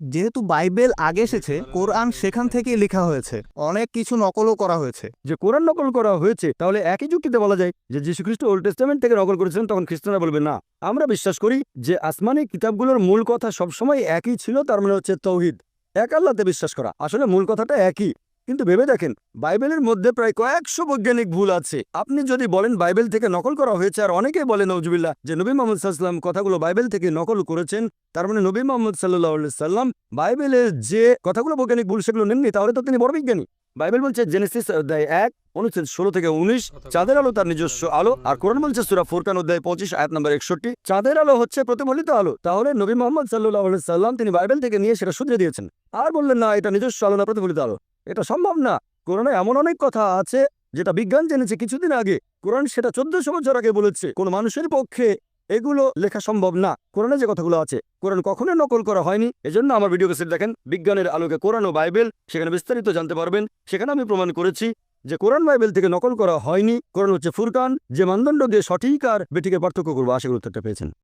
যেহেতু বাইবেল আগে এসেছে, কোরআন সেখান থেকেই লেখা হয়েছে, অনেক কিছু নকলও করা হয়েছে। যে কোরআন নকল করা হয়েছে, তাহলে একই যুক্তিতে বলা যায় যে যীশুখ্রিস্ট ওল্ড টেস্টামেন্ট থেকে নকল করেছিলেন। তখন খ্রিস্টানরা বলবে না, আমরা বিশ্বাস করি যে আসমানি কিতাবগুলোর মূল কথা সবসময় একই ছিল, তার মানে হচ্ছে তৌহিদ, এক আল্লাহতে বিশ্বাস করা। আসলে মূল কথাটা একই, কিন্তু ভেবে দেখেন বাইবেলের মধ্যে প্রায় কয়েকশো বৈজ্ঞানিক ভুল আছে। আপনি যদি বলেন বাইবেল থেকে নকল করা হয়েছে, আর অনেকেই বলে নওজুবিল্লাহ যে নবী মোহাম্মদ সাল্লাম কথাগুলো বাইবেল থেকে নকল করেছেন, তার মানে নবী মোহাম্মদ সাল্লাহ সাল্লাম বাইবেলের যে কথাগুলো বৈজ্ঞানিক ভুল সেগুলো নেননি, তাহলে তো তিনি বড় বিজ্ঞানী। বাইবেল বলছে জেনেসিস অধ্যায় 1 অনুচ্ছেদ 16 থেকে 19 চাঁদের আলো তার নিজস্ব আলো, আর কোরআন বলছে সূরা ফুরকান অধ্যায় 25 আয়াত নম্বর 61 চাঁদের আলো হচ্ছে প্রতিফলিত আলো। তাহলে নবী মোহাম্মদ সাল্লাল্লাহু আলাইহি সাল্লাম তিনি বাইবেল থেকে নিয়ে সেটা শুধরে দিয়েছেন, আর বললেন না এটা নিজস্ব আলো না প্রতিফলিত আলো। এটা সম্ভব না। কোরআনে এমন অনেক কথা আছে যেটা বিজ্ঞান জেনেছে কিছুদিন আগে, কোরআন সেটা 1400 বছর আগে বলেছে। কোনো মানুষের পক্ষে এগুলো লেখা সম্ভব না। কোরআনে যে কথাগুলো আছে কোরআন কখনোই নকল করা হয়নি। এজন্য আমার ভিডিও ক্যাসেট দেখেন বিজ্ঞানের আলোকে কোরআন ও বাইবেল, সেখানে বিস্তারিত জানতে পারবেন। সেখানে আমি প্রমাণ করেছি যে কোরআন বাইবেল থেকে নকল করা হয়নি। কোরআন হচ্ছে ফুরকান, যে মানদণ্ড দিয়ে সঠিক আর বেঠিকের পার্থক্য করবো। আশা করি উত্তরটা পেয়েছেন।